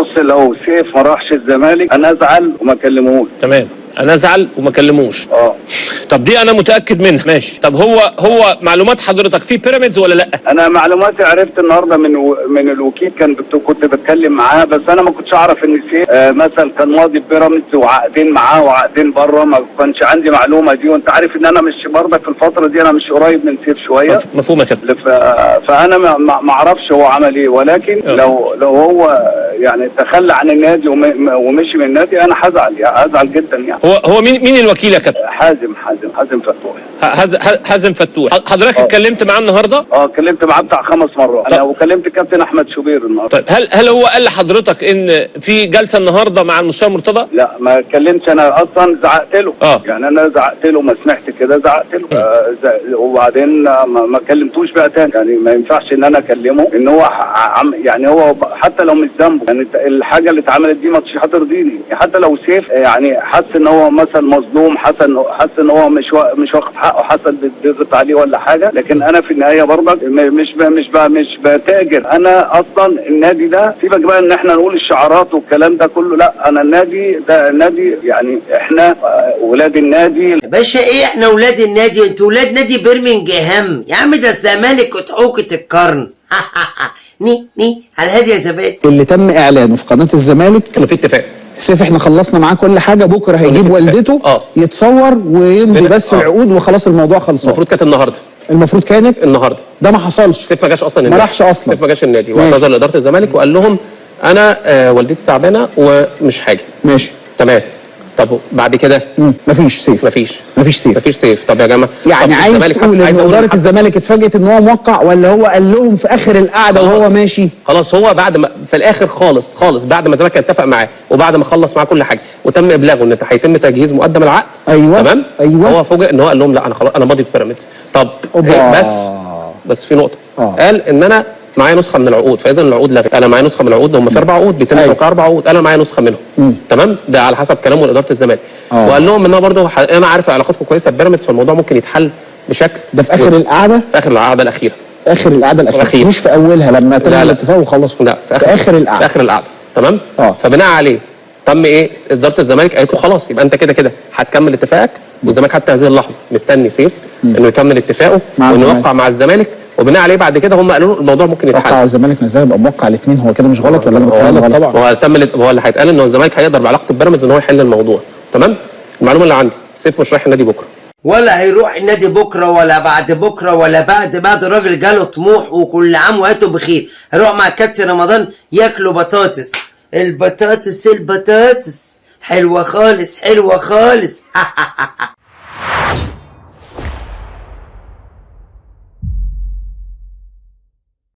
بص لو سيف ما راحش الزمالك انا ازعل وما اكلمهوش. تمام، انا ازعل وما اكلموش. طب دي انا متاكد منها، ماشي. طب هو معلومات حضرتك في بيراميدز ولا لا؟ انا معلوماتي عرفت النهارده من الوكيل، كنت بتكلم معاه، بس انا ما كنتش اعرف ان سيف مثلا كان ماضي بيراميدز وعقدين معاه وعقدين بره، ما كانش عندي معلومه دي. وانت عارف ان انا مش برضك في الفتره دي انا مش قريب من سيف شويه. مفهوم يا كابتن. فانا ما اعرفش هو عمل ايه، ولكن لو هو يعني تخلى عن النادي ومشي من النادي انا هزعل جدا يعني. هو مين الوكيل يا كابتن؟ حازم فتوح. حازم فتوح. حضرتك اتكلمت معاه النهارده؟ اتكلمت معاه بتاع 5 مرات. انا وكلمت كابتن احمد شوبير النهارده. طيب هل هو قال لحضرتك ان في جلسه النهارده مع المستشار مرتضى؟ لا ما اتكلمش، انا اصلا زعقت له. يعني انا زعقت له، ما سمعت كده زعقت له. وبعدين ما كلمتوش بقى تاني. يعني ما ينفعش ان انا اكلمه ان هو يعني هو حتى لو مش ذنبه، يعني الحاجه اللي اتعملت دي ما هترضيني. حتى لو سيف يعني حس ان هو مثلا مظلوم، حس ان هو مش واخد حقه، حسن بيضغط عليه ولا حاجه، لكن انا في النهايه برضك مش بتاجر. انا اصلا النادي ده سيبك بقى ان احنا نقول الشعارات والكلام ده كله، لا انا النادي ده نادي، يعني احنا ولاد النادي يا باشا. ايه احنا ولاد النادي؟ انتوا ولاد نادي برمنجهام يا عم، ده الزمالك وتحوكة القرن. ني على الهادي يا زبادي. اللي تم اعلانه في قناه الزمالك كانوا في اتفاق. سيف احنا خلصنا معاه كل حاجه، بكره هيجيب والدته يتصور ويمضي بس العقود وخلاص الموضوع خلص. المفروض كانت النهارده. ده ما حصلش. سيف ما جاش اصلا النادي. ما راحش اصلا. سيف ما جاش النادي واعتذر لاداره الزمالك وقال لهم انا والدتي تعبانه ومش حاجه. ماشي تمام. طب بعد كده مفيش سيف. مفيش سيف. طب يا جماعه يعني عايز تقول ان اداره الزمالك اتفاجئت ان هو موقع، ولا هو قال لهم في اخر القعده وهو ماشي؟ خلاص هو بعد ما في الاخر خالص بعد ما الزمالك اتفق معاه وبعد ما خلص معاه كل حاجه وتم ابلاغه ان هيتم تجهيز مقدم العقد. تمام. هو فوجئ ان هو قال لهم لا انا خلاص انا ماضي في بيراميدز. طب بس في نقطه. قال ان انا معايا نسخه من العقود، فاذا العقود لغت. انا معايا نسخه من العقود، هم في 4 عقود بيتم توقيع 4 عقود، انا معايا نسخه منهم. تمام. ده على حسب كلامه لاداره الزمالك. وقال لهم ان انا برضه انا عارف علاقتكم كويسه ببيراميدز، فالموضوع ممكن يتحل بشكل. ده في اخر القعده؟ في اخر القعده الاخيره. مش في اولها لما تم الاتفاق وخلصوا. لا في اخر القعده. في اخر القعده. تمام. فبناء عليه تم ايه؟ اداره الزمالك قالت له خلاص يبقى انت كده هتكمل اتفاقك، والزمالك حتى هذه اللحظه مستني سيف انه يكمل اتفاقه وانه يوقع مع الزمالك، وبناء عليه بعد كده هم قالوا له الموضوع ممكن يتحل. وقع الزمالك ازاي يبقى موقع الاثنين؟ هو كده مش غلط ولا انا غلط؟ طبعا هو اللي هيتقال ان الزمالك هيقدر بعلاقته ببيراميدز ان هو يحل الموضوع. تمام. المعلومه اللي عندي سيف مش رايح النادي بكره، ولا هيروح النادي بكره ولا بعد بكره ولا بعد الراجل جاله طموح وكل عام وانتم بخير. هيروح مع كابتن رمضان ياكلوا بطاطس. البطاطس حلوه خالص.